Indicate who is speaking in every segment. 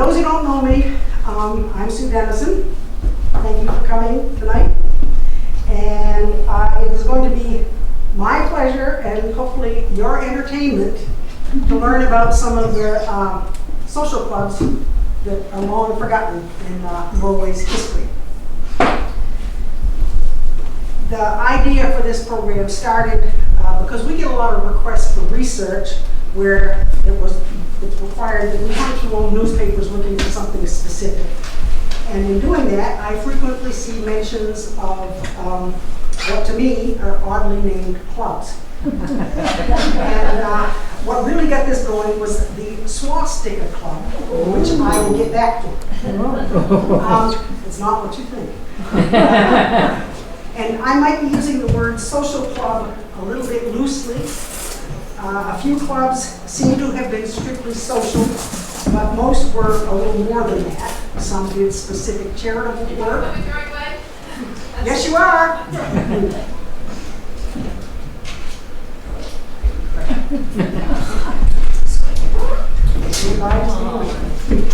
Speaker 1: those who don't know me, I'm Sue Denison. Thank you for coming tonight. And it is going to be my pleasure and hopefully your entertainment to learn about some of the social clubs that are long forgotten in Norway's history. The idea for this program started because we get a lot of requests for research where it's required that we hunt through old newspapers looking for something specific. And in doing that, I frequently see mentions of what to me are oddly named clubs. And what really got this going was the Swastika Club, which I will get back to. It's not what you think. And I might be using the word social club a little bit loosely. A few clubs seem to have been strictly social, but most were a little more than that. Some did specific charitable work.
Speaker 2: Are we the right way?
Speaker 1: Yes, you are.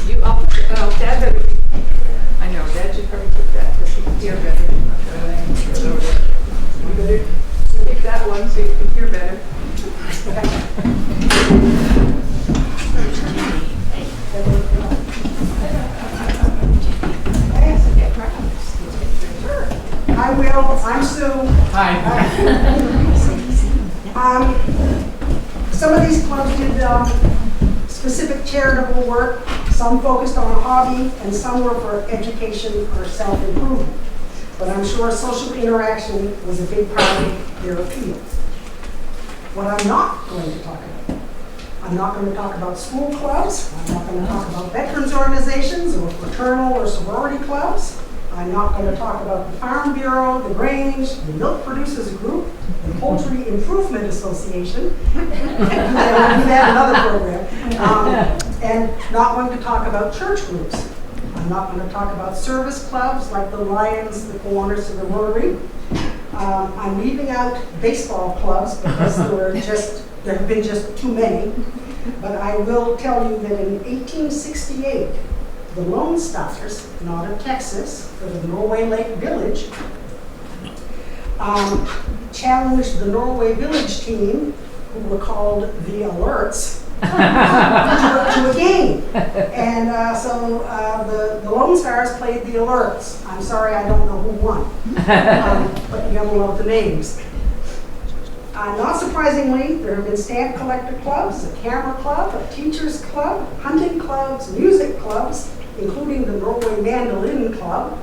Speaker 2: You up? Oh, Dad better be. I know, Dad should probably take that because he can hear better. You better take that one so you can hear better.
Speaker 1: I will. I'm Sue.
Speaker 3: Hi.
Speaker 1: Some of these clubs did specific charitable work. Some focused on a hobby, and some were for education or self-improvement. But I'm sure social interaction was a big part of their appeal. What I'm not going to talk about, I'm not going to talk about school clubs. I'm not going to talk about veterans organizations or fraternal or sorority clubs. I'm not going to talk about the Farm Bureau, the Grange, the Milk Producers Group, the Poultry Improvement Association. We'll do that another program. And not going to talk about church groups. I'm not going to talk about service clubs like the Lions, the Kiwanis, and the Rotary. I'm leaving out baseball clubs because there have been just too many. But I will tell you that in 1868, the Lone Stars, not of Texas, but of Norway Lake Village, challenged the Norway Village team, who were called the Alerts, to a game. And so the Lone Stars played the Alerts. I'm sorry, I don't know who won, but you will love the names. Not surprisingly, there have been stamp collector clubs, a camera club, a teachers club, hunting clubs, music clubs, including the Norway Mandolin Club,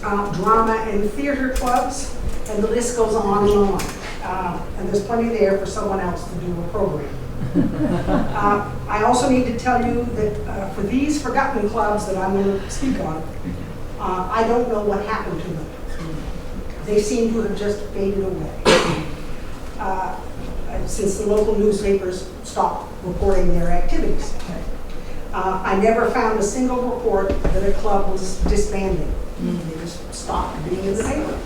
Speaker 1: drama and theater clubs, and the list goes on and on. And there's plenty there for someone else to do a program. I also need to tell you that for these forgotten clubs that I'm going to speak on, I don't know what happened to them. They seem to have just faded away since the local newspapers stopped reporting their activities. I never found a single report that a club was disbanding. They just stopped being in the paper.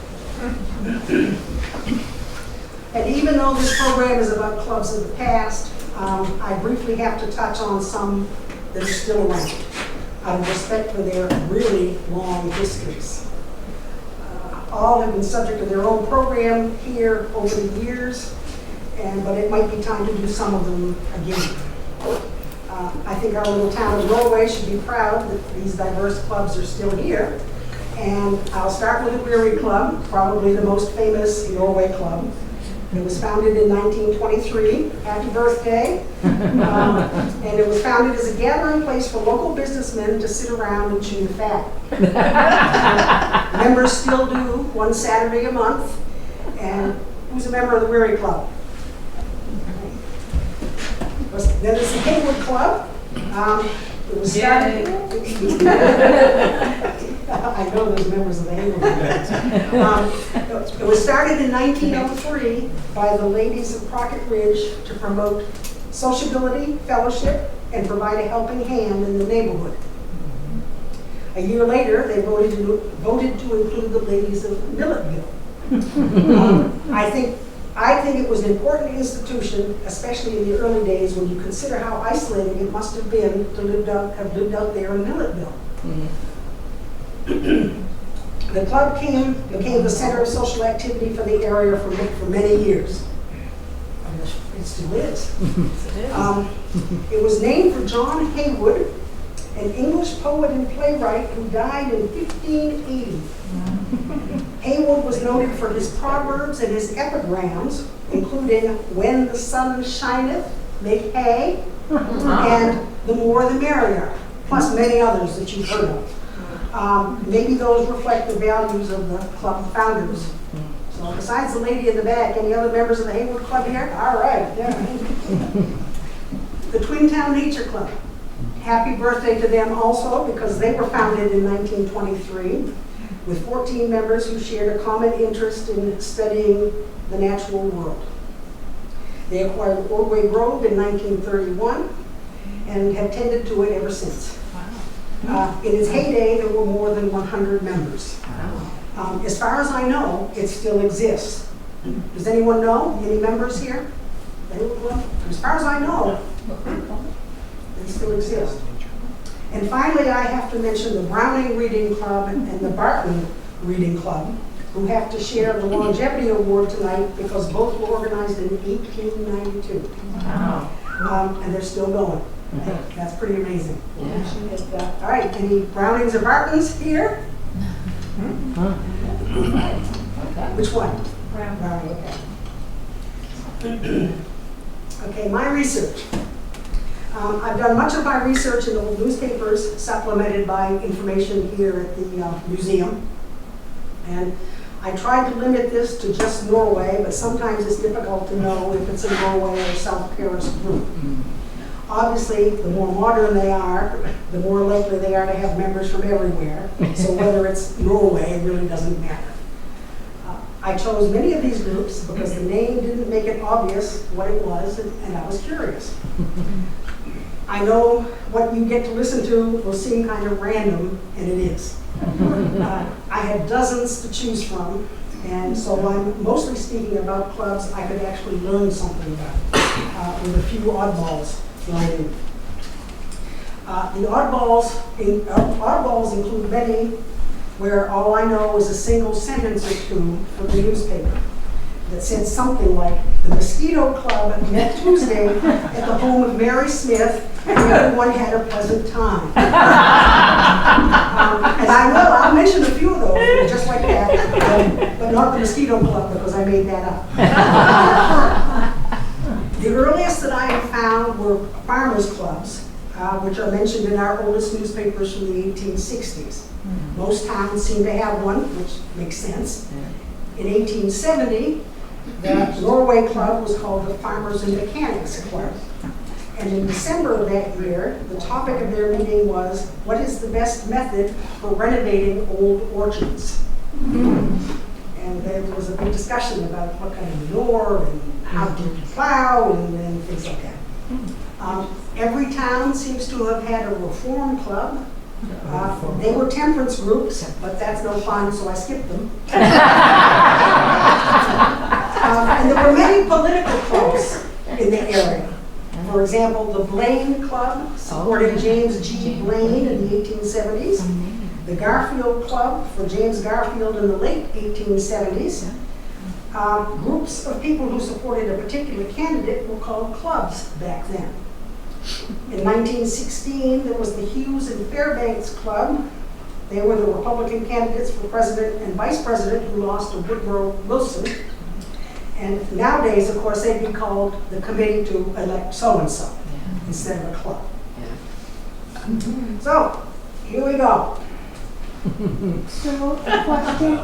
Speaker 1: And even though this program is about clubs of the past, I briefly have to touch on some that are still around, out of respect for their really long histories. All have been subject to their own program here over the years, but it might be time to do some of them again. I think our little town of Norway should be proud that these diverse clubs are still here. And I'll start with the Weary Club, probably the most famous Norway club. It was founded in 1923. Happy birthday. And it was founded as a gathering place for local businessmen to sit around and chew the fat. Members still do one Saturday a month. And who's a member of the Weary Club? Then there's the Haywood Club. It was started. I know there's members of the Haywood Club. It was started in 1903 by the ladies of Crockett Ridge to promote sociability, fellowship, and provide a helping hand in the neighborhood. A year later, they voted to include the ladies of Millettville. I think it was an important institution, especially in the early days when you consider how isolating it must have been to have lived out there in Millettville. The club became the center of social activity for the area for many years. It still is. It was named for John Haywood, an English poet and playwright who died in 1580. Haywood was noted for his proverbs and his epigrams, including "When the sun shineth, make hay," and "The more the merrier," plus many others that you've heard of. Maybe those reflect the values of the club founders. So besides the lady in the back, any other members of the Haywood Club here? All right. Yeah. The Twin Town Nature Club. Happy birthday to them also, because they were founded in 1923 with 14 members who shared a common interest in studying the natural world. They acquired Ordway Grove in 1931 and have tended to it ever since. In its heyday, there were more than 100 members. As far as I know, it still exists. Does anyone know? Any members here? As far as I know, they still exist. And finally, I have to mention the Browning Reading Club and the Barton Reading Club, who have to share the Longevity Award tonight because both were organized in 1892. Wow. And they're still going. That's pretty amazing. Yeah. All right, any Brownings or Bartons here? Which one? Browning, okay. Okay, my research. I've done much of my research in old newspapers, supplemented by information here at the museum. And I tried to limit this to just Norway, but sometimes it's difficult to know if it's a Norway or South Paris group. Obviously, the more modern they are, the more likely they are to have members from everywhere. So whether it's Norway, it really doesn't matter. I chose many of these groups because the name didn't make it obvious what it was, and I was curious. I know what you get to listen to will seem kind of random, and it is. I had dozens to choose from, and so I'm mostly speaking about clubs I could actually learn something about, with a few oddballs thrown in. The oddballs include many where all I know is a single sentence or two from the newspaper that said something like, "The Mosquito Club met Tuesday at the home of Mary Smith, and everyone had a pleasant time." And I'll mention a few of those, just like that, but not the Mosquito Club because I made that up. The earliest that I have found were farmers' clubs, which are mentioned in our oldest newspapers from the 1860s. Most towns seem to have one, which makes sense. In 1870, the Norway Club was called the Farmers and Mechanics Club. And in December of that year, the topic of their meeting was, what is the best method for renovating old orchards? And there was a big discussion about what kind of manure and how to plow and things like that. Every town seems to have had a reform club. They were temperance groups, but that's no fun, so I skipped them. And there were many political clubs in the area. For example, the Blaine Club supported James G. Blaine in the 1870s. The Garfield Club for James Garfield in the late 1870s. Groups of people who supported a particular candidate were called clubs back then. In 1916, there was the Hughes and Fairbanks Club. They were the Republican candidates for president and vice president who lost to Woodrow Wilson. And nowadays, of course, they'd be called the Committee to Elect So-and-so instead of a club. So, here we go.
Speaker 3: So, question,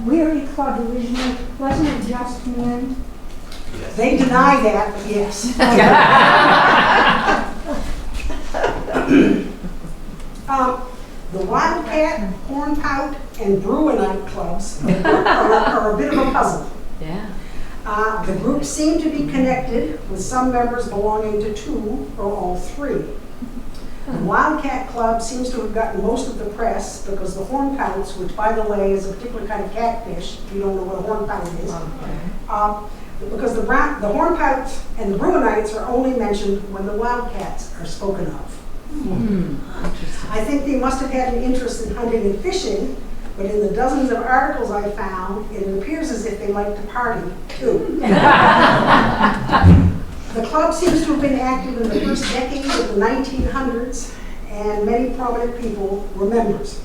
Speaker 3: Weary Club originally, wasn't it just men?
Speaker 1: They deny that, but yes. The Wildcat, Hornpout, and Bruinite clubs are a bit of a puzzle. The groups seem to be connected with some members belonging to two or all three. The Wildcat Club seems to have gotten most of the press because the hornpouts, which by the way is a particular kind of catfish, if you don't know what a hornpout is, because the hornpouts and the Bruinites are only mentioned when the wildcats are spoken of. I think they must have had an interest in hunting and fishing, but in the dozens of articles I found, it appears as if they like to party too. The club seems to have been active in the first decade of the 1900s, and many prominent people were members.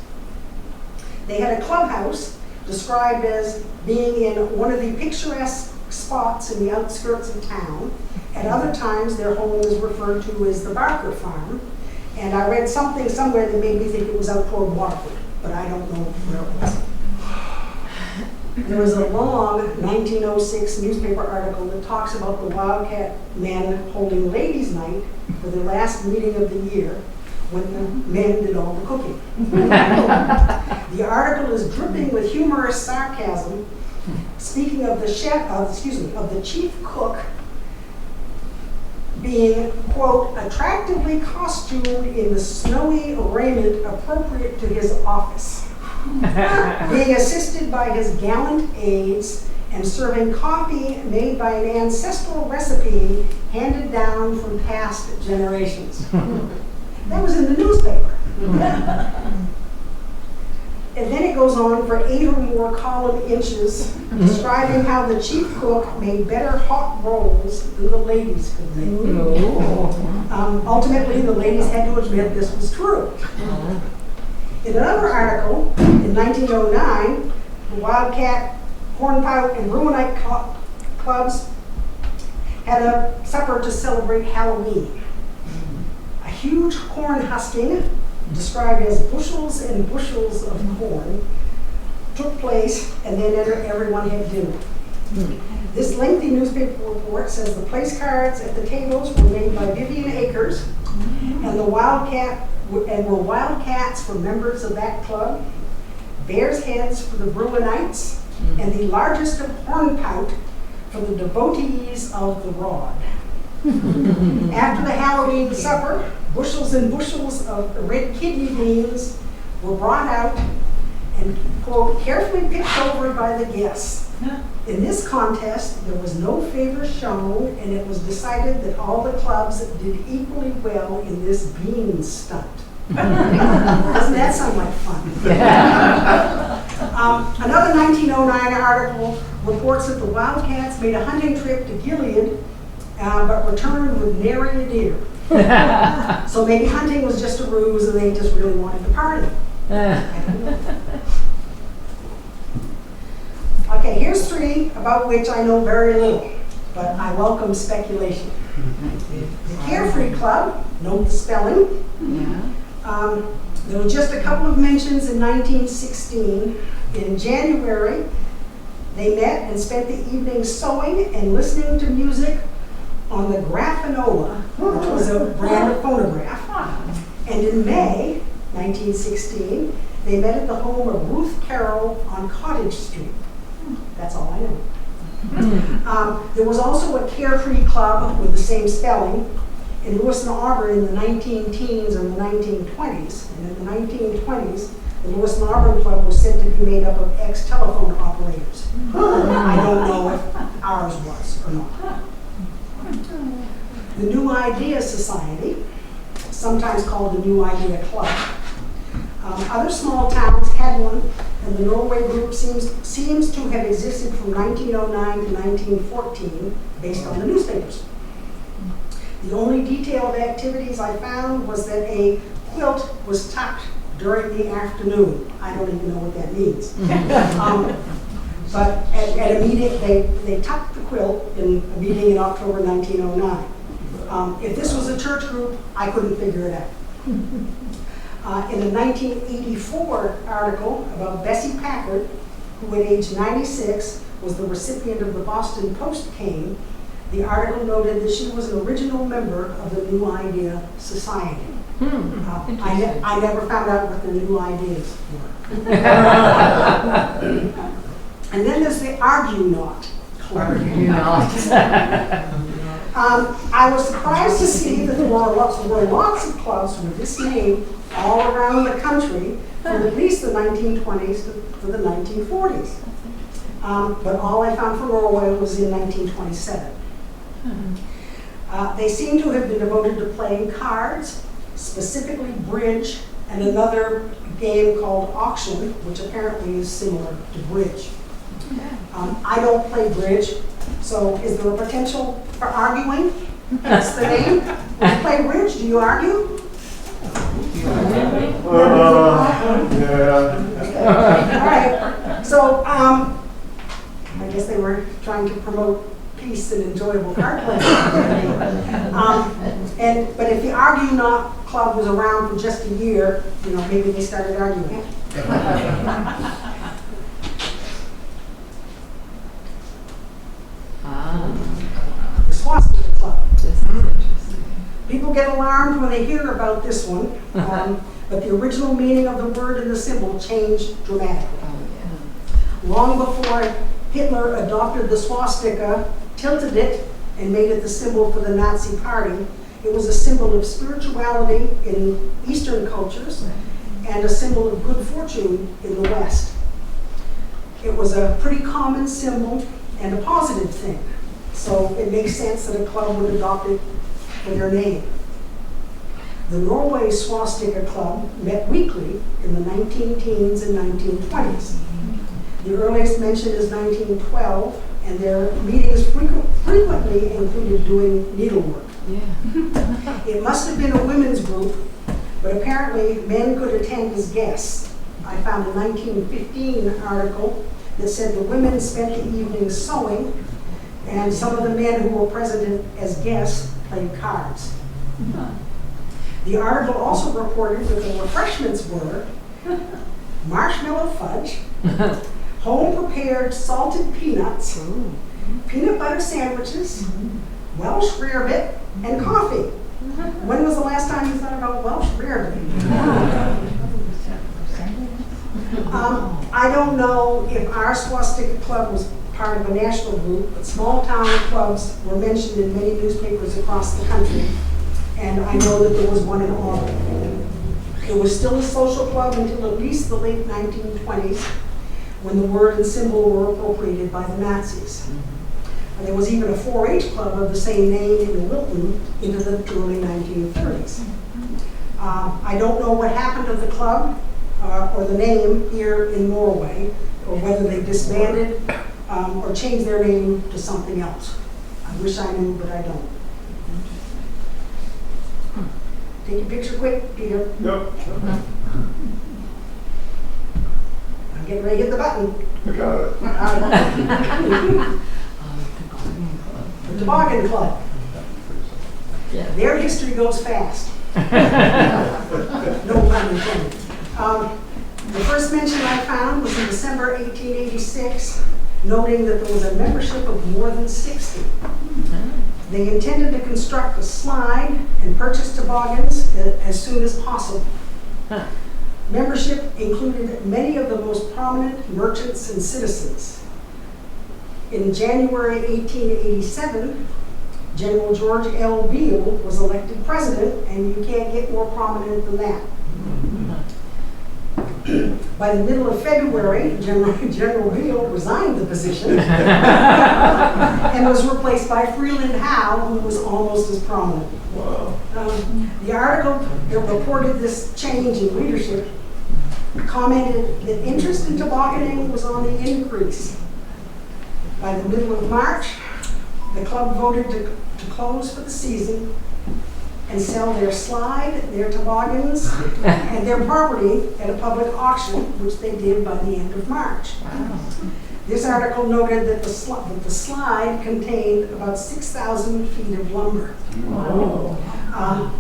Speaker 1: They had a clubhouse described as being in one of the picturesque spots in the outskirts of town. At other times, their home is referred to as the Barker Farm, and I read something somewhere that made me think it was out toward Waterford, but I don't know where it was. There was a long 1906 newspaper article that talks about the Wildcat men holding ladies' night for their last meeting of the year when the men did all the cooking. The article is dripping with humorous sarcasm, speaking of the of the chief cook being, quote, attractively costumed in the snowy raiment appropriate to his office, being assisted by his gallant aides, and serving coffee made by an ancestral recipe handed down from past generations. That was in the newspaper. And then it goes on for 8 or more column inches, describing how the chief cook made better hot rolls than the ladies could make. Ultimately, the ladies had to admit this was true. In another article, in 1909, the Wildcat, Hornpout, and Bruinite clubs had a supper to celebrate Halloween. A huge corn husking, described as bushels and bushels of corn, took place, and then everyone had dinner. This lengthy newspaper report says the place cards at the tables were made by Vivian Akers, and were wildcats for members of that club, bears' heads for the Bruinites, and the largest of hornpout for the devotees of the rod. After the Halloween supper, bushels and bushels of red kidney beans were brought out and, quote, carefully picked over by the guests. In this contest, there was no favor shown, and it was decided that all the clubs did equally well in this bean stunt. Doesn't that sound like fun? Another 1909 article reports that the Wildcats made a hunting trip to Gilead, but returned with nary a deer. So maybe hunting was just a ruse and they just really wanted to party. Okay, here's 3 about which I know very little, but I welcome speculation. The Carefree Club, note the spelling. There were just a couple of mentions in 1916. In January, they met and spent the evening sewing and listening to music on the Graphanola, which was a brand of phonograph. And in May 1916, they met at the home of Ruth Carroll on Cottage Street. That's all I know. There was also a Carefree Club with the same spelling in Lewiston, Auburn in the 19-teens or the 1920s. And in the 1920s, the Lewiston Auburn Club was said to be made up of ex-telephone operators. I don't know if ours was or not. The New Idea Society, sometimes called the New Idea Club. Other small towns had one, and the Norway group seems to have existed from 1909 to 1914, based on the newspapers. The only detail of activities I found was that a quilt was tucked during the afternoon. I don't even know what that means. But at a meeting, they tucked the quilt in a meeting in October 1909. If this was a church group, I couldn't figure it out. In a 1984 article about Bessie Packard, who at age 96 was the recipient of the Boston Post cane, the article noted that she was an original member of the New Idea Society. I never found out what the new ideas were. And then there's the Argue-Not Club. I was surprised to see that there were lots of clubs with this name all around the country from at least the 1920s to the 1940s. But all I found for Norway was in 1927. They seem to have been devoted to playing cards, specifically bridge, and another game called auction, which apparently is similar to bridge. I don't play bridge, so is there a potential for arguing? That's the name. When you play bridge, do you argue?
Speaker 4: Yeah.
Speaker 1: All right. So I guess they were trying to promote peace and enjoyable card playing. But if the Argue Not Club was around for just a year, maybe they started arguing. The Swastika Club.
Speaker 2: This is interesting.
Speaker 1: People get alarmed when they hear about this one, but the original meaning of the word and the symbol changed dramatically. Long before Hitler adopted the swastika, tilted it, and made it the symbol for the Nazi Party, it was a symbol of spirituality in Eastern cultures and a symbol of good fortune in the West. It was a pretty common symbol and a positive thing, so it makes sense that a club would adopt it for their name. The Norway Swastika Club met weekly in the 19-teens and 1920s. The earliest mention is 1912, and their meetings frequently included doing needlework.
Speaker 2: Yeah.
Speaker 1: It must have been a women's group, but apparently men could attend as guests. I found a 1915 article that said the women spent the evening sewing, and some of the men who were present as guests played cards. The article also reported that the refreshments were marshmallow fudge, home-prepared salted peanuts, peanut butter sandwiches, Welsh rarebit, and coffee. When was the last time you thought about Welsh rarebit? I don't know if our Swastika Club was part of a national group, but small town clubs were mentioned in many newspapers across the country, and I know that there was one in Auburn. It was still a social club until at least the late 1920s, when the word and symbol were appropriated by the Nazis. And there was even a 4-H club of the same name in Wilton into the early 1930s. I don't know what happened to the club or the name here in Norway, or whether they disbanded or changed their name to something else. I wish I knew, but I don't. Take your picture quick, Peter.
Speaker 4: Yep.
Speaker 1: I'm getting ready to hit the button.
Speaker 4: I got it.
Speaker 1: The Toboggan Club.
Speaker 2: Yeah.
Speaker 1: Their history goes fast. No pun intended. The first mention I found was in December 1886, noting that there was a membership of more than 60. They intended to construct a slide and purchase toboggans as soon as possible. Membership included many of the most prominent merchants and citizens. In January 1887, General George L. Beale was elected president, and you can't get more prominent than that. By the middle of February, General Beale resigned the position and was replaced by Freeland Howe, who was almost as prominent.
Speaker 4: Wow.
Speaker 1: The article that reported this change in leadership commented that interest in tobogganing was on the increase. By the middle of March, the club voted to close for the season and sell their slide, their toboggans, and their property at a public auction, which they did by the end of March.
Speaker 2: Wow.
Speaker 1: This article noted that the slide contained about 6,000 feet of lumber,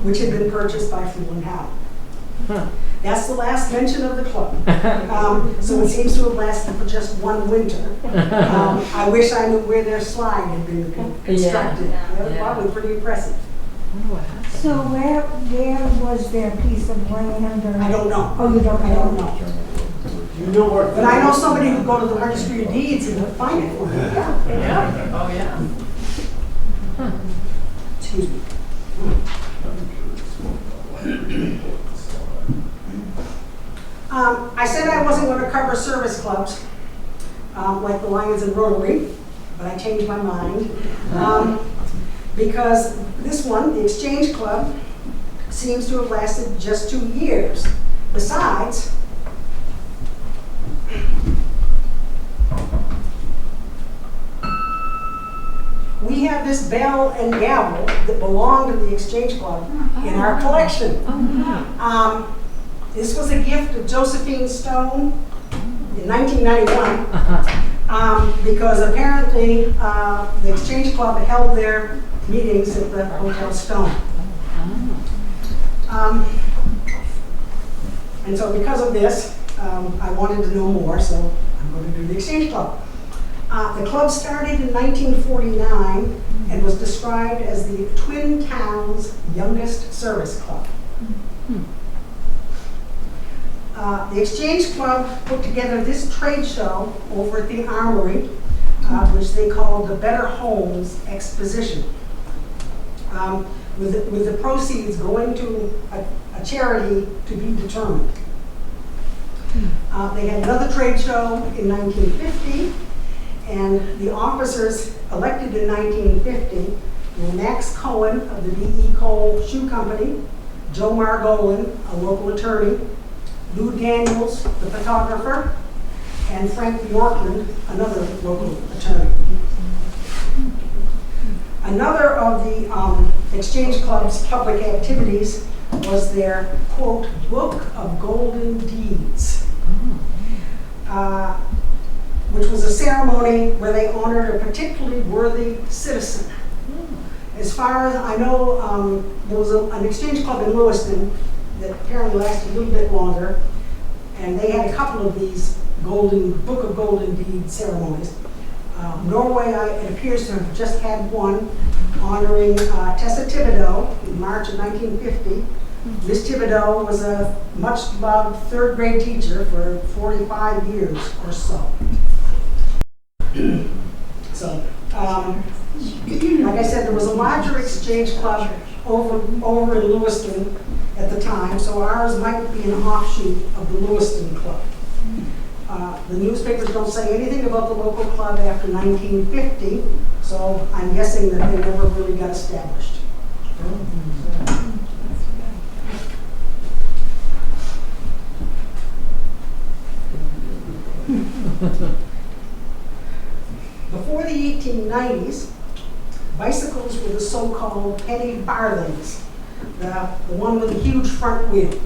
Speaker 1: which had been purchased by Freeland Howe. That's the last mention of the club. So it seems to have lasted for just one winter. I wish I knew where their slide had been constructed. That was probably pretty impressive.
Speaker 3: So where was their piece of land? Or?
Speaker 1: I don't know.
Speaker 3: Oh, you don't know?
Speaker 1: I don't know.
Speaker 4: You know what?
Speaker 1: But I know somebody who go to the Registry of Deeds and would find it for me. Yeah.
Speaker 2: Yeah. Oh, yeah.
Speaker 1: Excuse me. I said I wasn't going to cover service clubs like the Lions and Rotary, but I changed my mind because this one, the Exchange Club, seems to have lasted just 2 years. Besides, we have this bell and gavel that belonged to the Exchange Club in our collection. This was a gift of Josephine Stone in 1991 because apparently the Exchange Club held their meetings at the Hotel Stone. And so because of this, I wanted to know more, so I'm going to do the Exchange Club. The club started in 1949 and was described as the Twin Towns' youngest service club. The Exchange Club put together this trade show over at the Armory, which they called the Better Homes Exposition, with the proceeds going to a charity to be determined. They had another trade show in 1950, and the officers elected in 1950 were Max Cohen of the B.E. Cole Shoe Company, Joe Margolin, a local attorney, Lou Daniels, the photographer, and Frank Bjorkland, another local attorney. Another of the Exchange Club's public activities was their, quote, Book of Golden Deeds, which was a ceremony where they honored a particularly worthy citizen. As far as I know, there was an Exchange Club in Lewiston that apparently lasted a little bit longer, and they had a couple of these Book of Golden Deeds ceremonies. Norway, it appears to have just had one honoring Tessa Thibodeau in March of 1950. Miss Thibodeau was a much-loved third-grade teacher for 45 years or so. So, like I said, there was a larger Exchange Club over in Lewiston at the time, so ours might be an offshoot of the Lewiston Club. The newspapers don't say anything about the local club after 1950, so I'm guessing that they never really got established. Before the 1890s, bicycles were the so-called penny farthings, the one with a huge front wheel.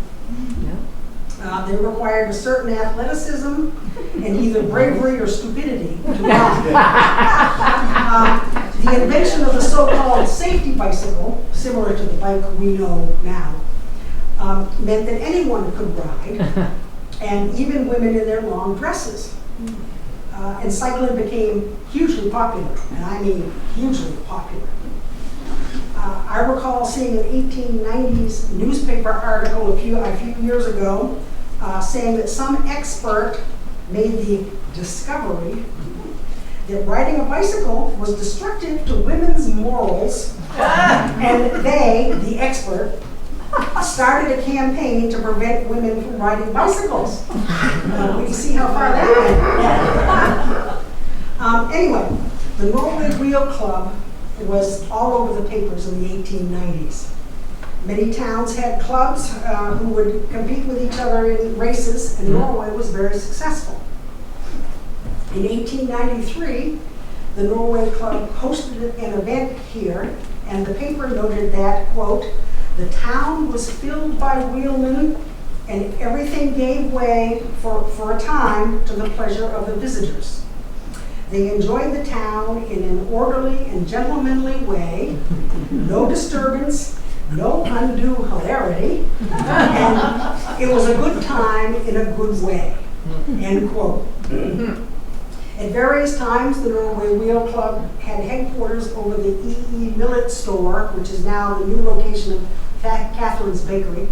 Speaker 1: They required a certain athleticism and either bravery or stupidity to ride. The invention of the so-called safety bicycle, similar to the bike we know now, meant that anyone could ride, and even women in their long dresses. And cycling became hugely popular, and I mean hugely popular. I recall seeing an 1890s newspaper article a few years ago saying that some expert made the discovery that riding a bicycle was destructive to women's morals, and they, the expert, started a campaign to prevent women from riding bicycles. We can see how far that went. Anyway, the Norway Wheel Club was all over the papers in the 1890s. Many towns had clubs who would compete with each other in races, and Norway was very successful. In 1893, the Norway Club hosted an event here, and the paper noted that, quote, the town was filled by wheelmen, and everything gave way for a time to the pleasure of the visitors. They enjoyed the town in an orderly and gentlemanly way, no disturbance, no undue hilarity, and it was a good time in a good way, end quote. At various times, the Norway Wheel Club had headquarters over the E.E. Millet store, which is now the new location of Catherine's Bakery.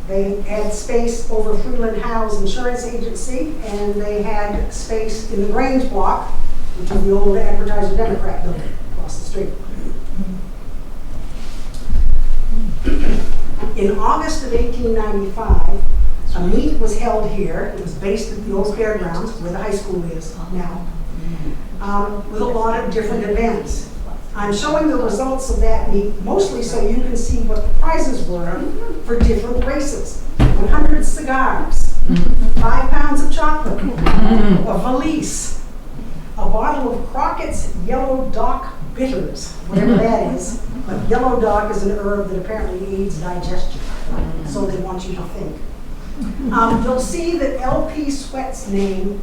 Speaker 1: They had space over Freeland Howe's insurance agency, and they had space in the Grange block, which is the old Advertiser Democrat building across the street. In August of 1895, a meet was held here. It was based at the old fairgrounds, where the high school is now, with a lot of different events. I'm showing the results of that meet mostly so you can see what the prizes were for different races. 100 cigars, 5 pounds of chocolate, a valise, a bottle of Crockett's Yellow Dock Bitters, whatever that is. But yellow dock is an herb that apparently aids digestion, so they want you to think. You'll see that L.P. Sweat's name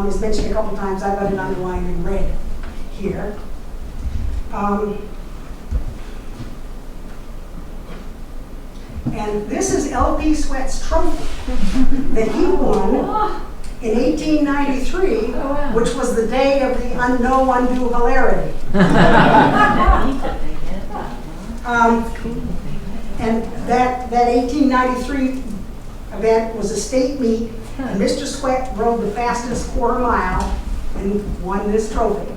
Speaker 1: is mentioned a couple times. I've got it underlined in red here. And this is L.P. Sweat's trophy that he won in 1893, which was the day of the undue hilarity. And that 1893 event was a state meet, and Mr. Sweat rode the fastest quarter mile and won this trophy.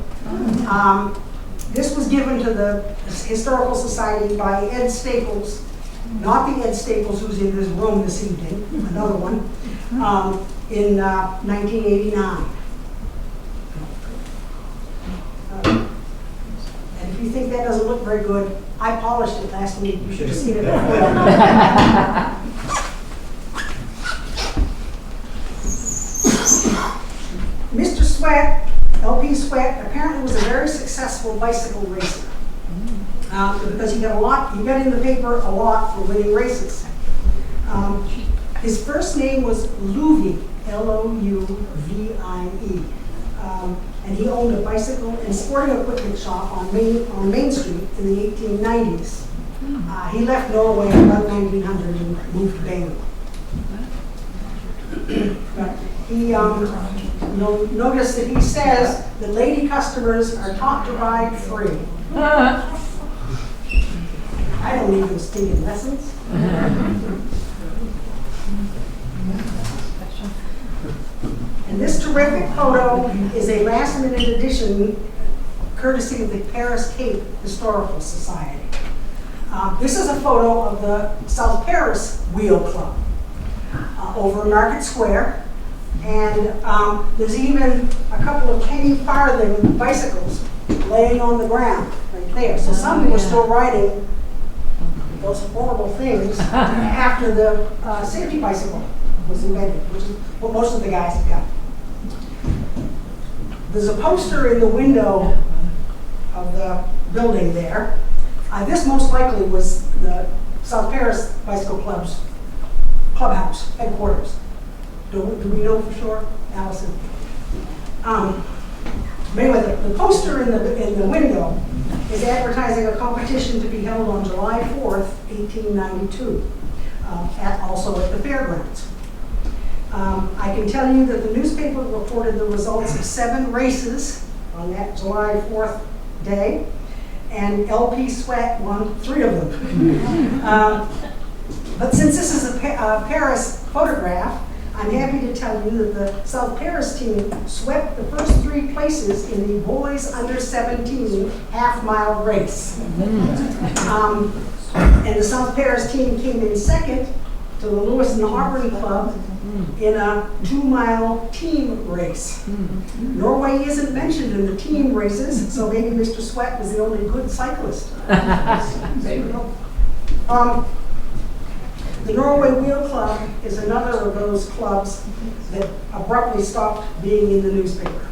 Speaker 1: This was given to the Historical Society by Ed Staples, not the Ed Staples who's in this room this evening, another one, in 1989. And if you think that doesn't look very good, I polished it last week. You should have seen it before. Mr. Sweat, L.P. Sweat, apparently was a very successful bicycle racer. Because he got in the paper a lot for winning races. His first name was Louvie, L-O-U-V-I-E. And he owned a bicycle and sporting equipment shop on Main Street in the 1890s. He left Norway in about 1900 and moved to Bangor. You'll notice that he says that lady customers are taught to ride free. I don't need those stinking lessons. And this terrific photo is a last-minute addition courtesy of the Paris Cape Historical Society. This is a photo of the South Paris Wheel Club over Market Square. And there's even a couple of penny farthing bicycles laying on the ground right there. So some people are still riding those horrible things after the safety bicycle was invented, which is what most of the guys have got. There's a poster in the window of the building there. This most likely was the South Paris Bicycle Club's clubhouse, headquarters. Do we know for sure, Allison? Anyway, the poster in the window is advertising a competition to be held on July 4th, 1892, also at the fairgrounds. I can tell you that the newspaper reported the results of 7 races on that July 4th day, and L.P. Sweat won 3 of them. But since this is a Paris photograph, I'm happy to tell you that the South Paris team swept the first 3 places in the boys under 17 half-mile race. And the South Paris team came in second to the Lewis and Harvard Club in a 2-mile team race. Norway isn't mentioned in the team races, so maybe Mr. Sweat was the only good cyclist. The Norway Wheel Club is another of those clubs that abruptly stopped being in the newspaper.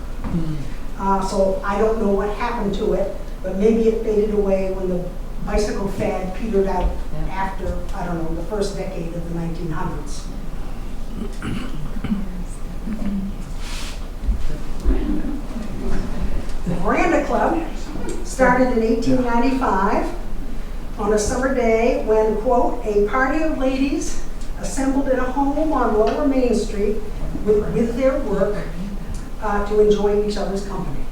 Speaker 1: So I don't know what happened to it, but maybe it faded away when the bicycle fad petered out after, I don't know, the first decade of the 1900s. The Veranda Club started in 1895 on a summer day when, quote, a party of ladies assembled in a home on Lower Main Street with their work to enjoy each other's company.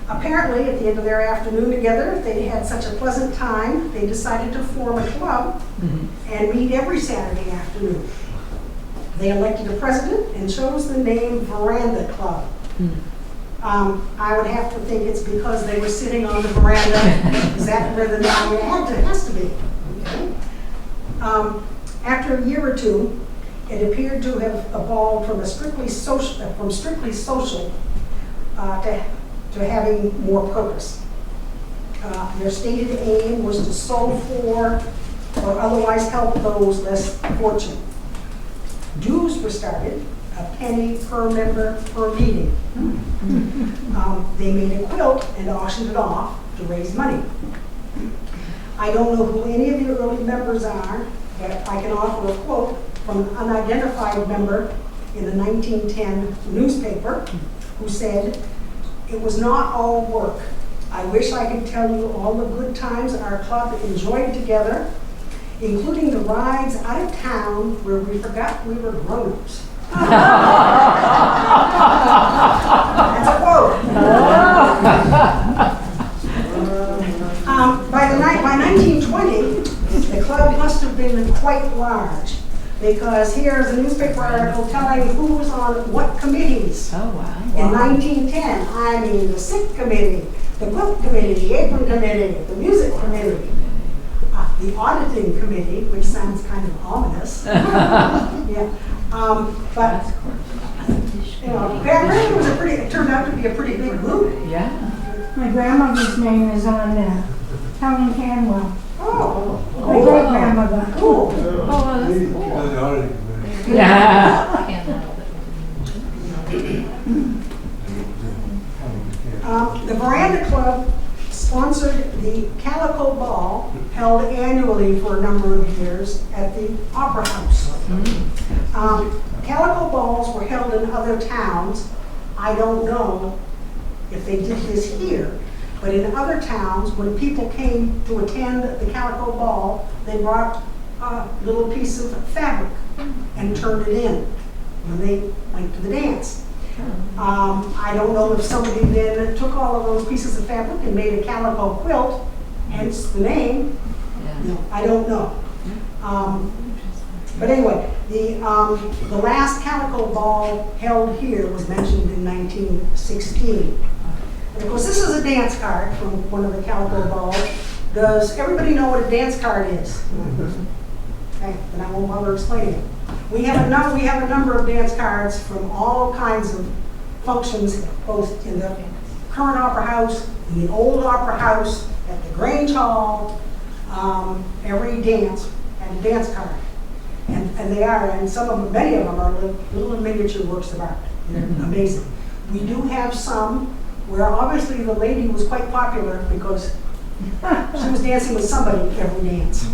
Speaker 1: Apparently, at the end of their afternoon together, they had such a pleasant time, they decided to form a club and meet every Saturday afternoon. They elected a president and chose the name Veranda Club. I would have to think it's because they were sitting on the veranda. Is that where the name has to be? After a year or two, it appeared to have evolved from strictly social to having more purpose. Their stated aim was to sew for or otherwise help those less fortunate. Dues were started, a penny per member per meeting. They made a quilt and auctioned it off to raise money. I don't know who any of your early members are, but I can offer a quote from an unidentified member in the 1910 newspaper who said, "It was not all work. I wish I could tell you all the good times our club enjoyed together, including the rides out of town where we forgot we were grown-ups." That's a quote. By 1920, the club must have been quite large, because here's a newspaper article telling who was on what committees.
Speaker 2: Oh, wow.
Speaker 1: In 1910, I mean the sick committee, the quilt committee, the apron committee, the music committee, the auditing committee, which sounds kind of ominous. Yeah, but you know, apparently it turned out to be a pretty big group.
Speaker 2: Yeah.
Speaker 3: My grandmother's name is on Helen Canwell.
Speaker 1: Oh,
Speaker 3: My great grandmother.
Speaker 1: cool.
Speaker 2: Oh, that's cool.
Speaker 4: The auditing committee.
Speaker 2: Yeah.
Speaker 1: The Veranda Club sponsored the Calico Ball, held annually for a number of years at the Opera House. Calico balls were held in other towns. I don't know if they did this here, but in other towns, when people came to attend the Calico Ball, they brought a little piece of fabric and turned it in when they went to the dance. I don't know if somebody then took all of those pieces of fabric and made a calico quilt, hence the name.
Speaker 2: Yeah.
Speaker 1: I don't know. But anyway, the last calico ball held here was mentioned in 1916. And of course, this is a dance card from one of the calico balls. Does everybody know what a dance card is? Okay, then I won't bother explaining it. We have a number of dance cards from all kinds of functions, both in the current Opera House, in the old Opera House, at the Grange Hall. Every dance had a dance card. And they are, and many of them are little miniature works of art. They're amazing. We do have some where obviously the lady was quite popular because she was dancing with somebody every dance.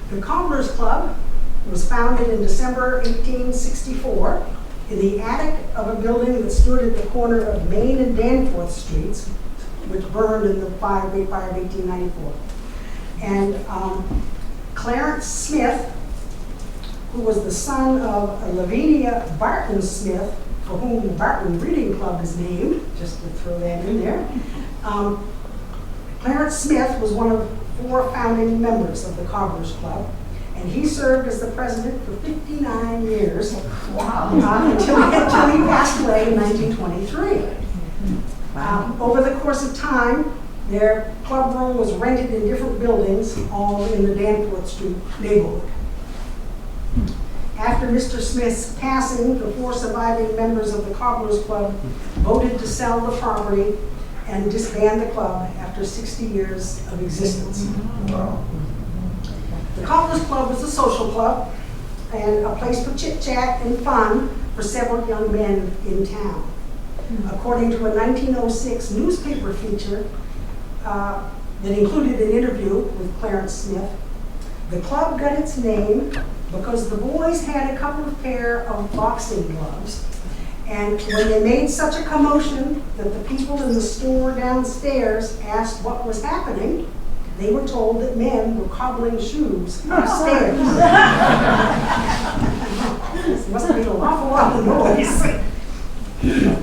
Speaker 1: The Cobblers Club was founded in December 1864 in the attic of a building that stood at the corner of Main and Danforth Streets, which burned in the Great Fire of 1894. And Clarence Smith, who was the son of Lavinia Barton Smith, for whom the Barton Reading Club is named, just to throw that in there. Clarence Smith was one of 4 founding members of the Cobblers Club, and he served as the president for 59 years. Wow. Until he passed away in 1923.
Speaker 2: Wow.
Speaker 1: Over the course of time, their club room was rented in different buildings, all in the Danforth Street neighborhood. After Mr. Smith's passing, the 4 surviving members of the Cobblers Club voted to sell the property and disband the club after 60 years of existence.
Speaker 4: Wow.
Speaker 1: The Cobblers Club was a social club and a place for chit-chat and fun for several young men in town. According to a 1906 newspaper feature that included an interview with Clarence Smith, the club got its name because the boys had a couple of pair of boxing gloves, and when they made such a commotion that the people in the store downstairs asked what was happening, they were told that men were cobbling shoes upstairs. It must have made an awful lot of noise.
Speaker 2: Yeah.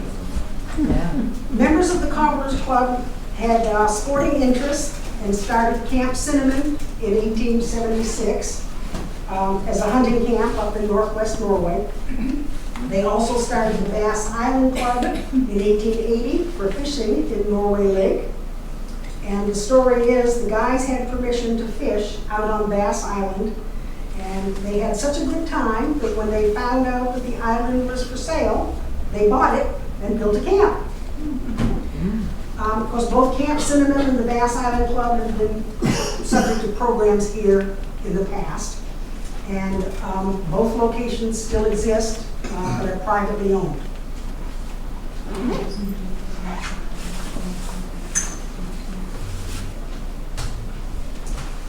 Speaker 1: Members of the Cobblers Club had sporting interests and started Camp Cinnamon in 1876 as a hunting camp up in northwest Norway. They also started the Bass Island Club in 1880 for fishing in Norway Lake. And the story is the guys had permission to fish out on Bass Island, and they had such a good time that when they found out that the island was for sale, they bought it and built a camp. Of course, both Camp Cinnamon and the Bass Island Club have been subject to programs here in the past. And both locations still exist, but are privately owned.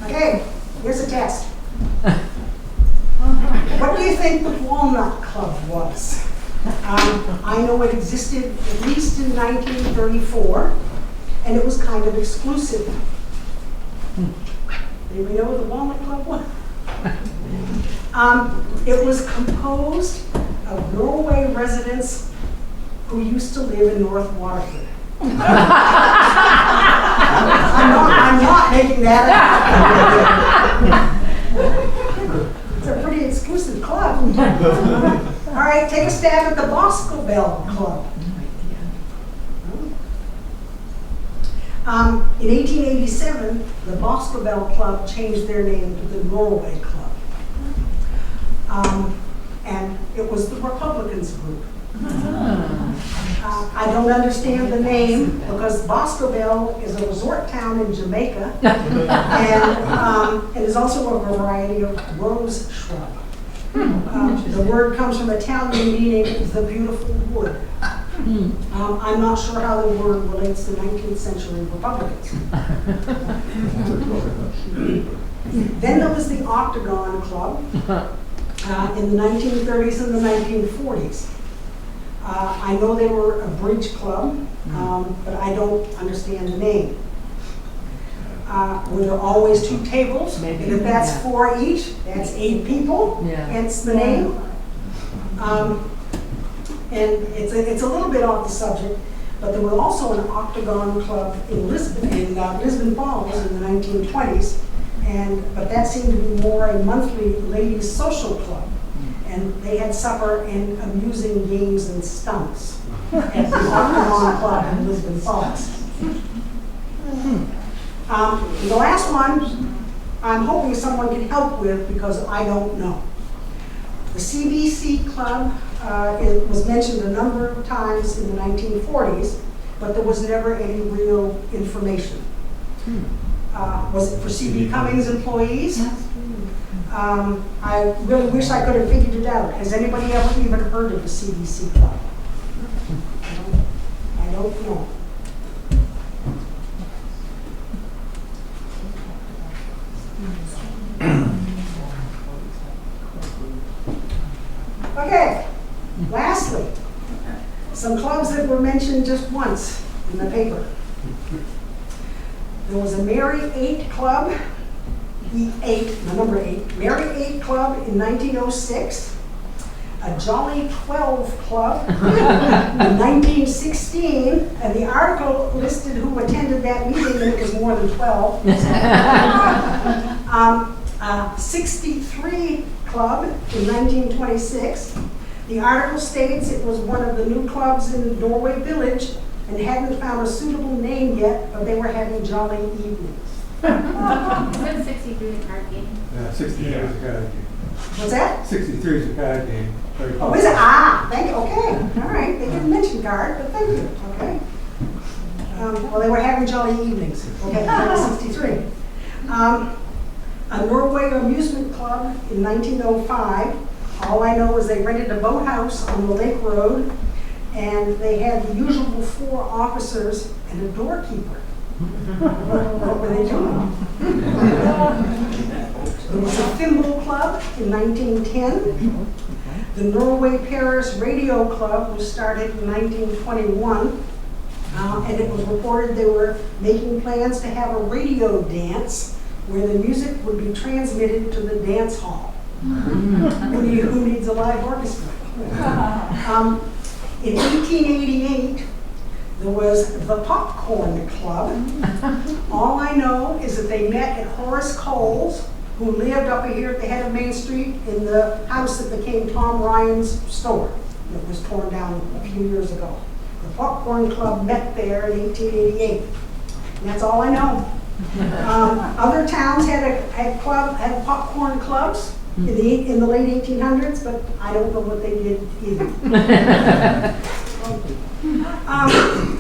Speaker 1: Okay, here's a test. What do you think the Walnut Club was? I know it existed at least in 1934, and it was kind of exclusive. Anybody know what the Walnut Club was? It was composed of Norway residents who used to live in North Waterford. I'm not making that up. It's a pretty exclusive club. All right, take a stab at the Boscobel Club. In 1887, the Boscobel Club changed their name to the Norway Club. And it was the Republicans group. I don't understand the name because Boscobel is a resort town in Jamaica and it is also a variety of rose shrub. The word comes from Italian meaning the beautiful wood. I'm not sure how the word relates to 19th century Republicans. Then there was the Octagon Club in the 1930s and the 1940s. I know they were a bridge club, but I don't understand the name. Were there always two tables?
Speaker 2: Maybe,
Speaker 1: and if that's
Speaker 2: yeah.
Speaker 1: 4 each, that's 8 people, hence the name. And it's a little bit off the subject, but there was also an Octagon Club in Lisbon Falls in the 1920s, but that seemed to be more a monthly ladies' social club. And they had supper and amusing games and stunts at the Octagon Club in Lisbon Falls. The last one, I'm hoping someone can help with because I don't know. The CBC Club it was mentioned a number of times in the 1940s, but there was never any real information. Was it for C.B. Cummings employees? I really wish I could have figured it out. Has anybody ever even heard of the CBC Club? I don't know. Okay, lastly, some clubs that were mentioned just once in the paper. There was a Mary 8 Club, the number 8, Mary 8 Club in 1906, a Jolly 12 Club in 1916, and the article listed who attended that meeting, and it was more than 12. 63 Club in 1926. The article states it was one of the new clubs in Norway Village and hadn't found a suitable name yet, but they were having jolly evenings.
Speaker 5: Isn't 63 the card game?
Speaker 6: Yeah, 63 is a card game.
Speaker 1: What's that?
Speaker 6: 63 is a card game. Very
Speaker 1: Oh, is it? Ah, thank you. Okay, all right. They didn't mention card, but thank you. Okay. Well, they were having jolly evenings. Okay, that was 63. A Norway Amusement Club in 1905. All I know is they rented a boathouse on the Lake Road, and they had the usual 4 officers and a doorkeeper. What were they doing? There was a Thimble Club in 1910. The Norway-Paris Radio Club was started in 1921, and it was reported they were making plans to have a radio dance where the music would be transmitted to the dance hall. Who needs a live orchestra? In 1888, there was the Popcorn Club. All I know is that they met at Horace Cole's, who lived up here at the head of Main Street in the house that became Tom Ryan's store. that was torn down a few years ago. The Popcorn Club met there in 1888. And that's all I know. Other towns had popcorn clubs in the late 1800s, but I don't know what they did either.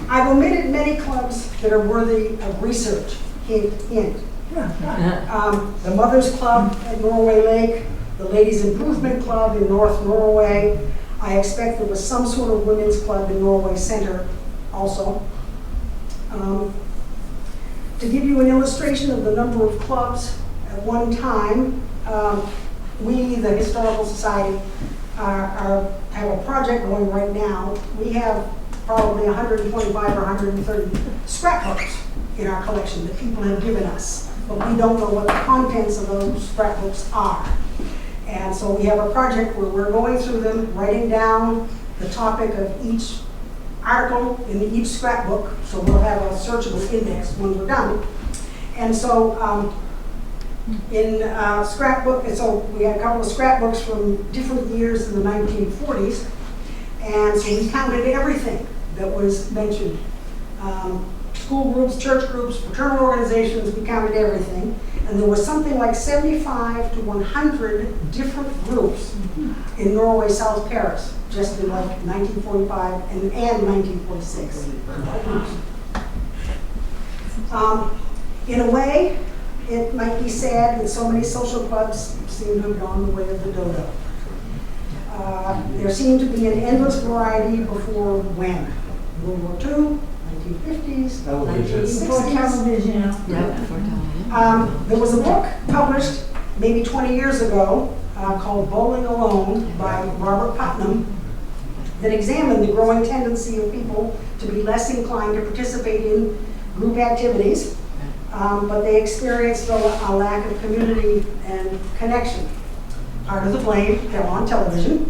Speaker 1: I've omitted many clubs that are worthy of research. Hint, hint. The Mothers Club at Norway Lake, the Ladies Improvement Club in North Norway. I expect there was some sort of women's club in Norway Center also. To give you an illustration of the number of clubs at one time, we, the Historical Society, have a project going right now. We have probably 125 or 130 scrapbooks in our collection that people have given us, but we don't know what the contents of those scrapbooks are. And so we have a project where we're going through them, writing down the topic of each article in each scrapbook, so we'll have a searchable index when we're done. And so in scrapbook, and so we had a couple of scrapbooks from different years in the 1940s, and so we counted everything that was mentioned. School groups, church groups, fraternal organizations, we counted everything. And there was something like 75 to 100 different groups in Norway, South Paris, just in like 1945 and 1946. In a way, it might be sad that so many social clubs seem to have gone the way of the dodo. There seemed to be an endless variety before when? World War II, 1950s,
Speaker 3: Before
Speaker 1: 1960s.
Speaker 3: television.
Speaker 1: There was a book published maybe 20 years ago called Bowling Alone by Robert Putnam that examined the growing tendency of people to be less inclined to participate in group activities, but they experienced a lack of community and connection. Part of the blame fell on television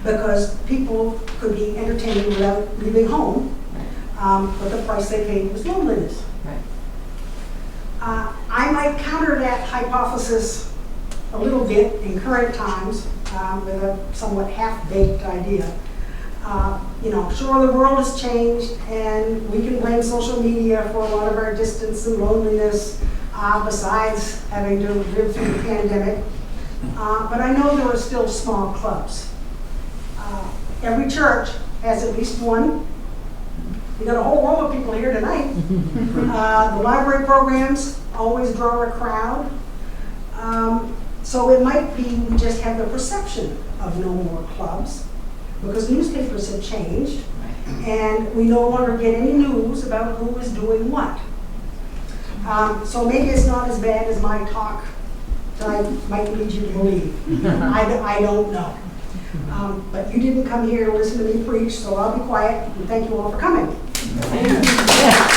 Speaker 1: because people could be entertained without leaving home, but the price they paid was loneliness. I might counter that hypothesis a little bit in current times with a somewhat half-baked idea. Sure, the world has changed, and we can blame social media for a lot of our distance and loneliness, besides having to live through the pandemic. But I know there are still small clubs. Every church has at least one. We got a whole row of people here tonight. The library programs always draw a crowd. So it might be we just have the perception of no more clubs because newspapers have changed and we no longer get any news about who is doing what. So maybe it's not as bad as my talk that I might lead you to believe. I don't know. But you didn't come here to listen to me preach, so I'll be quiet and thank you all for coming.
Speaker 2: Thank you.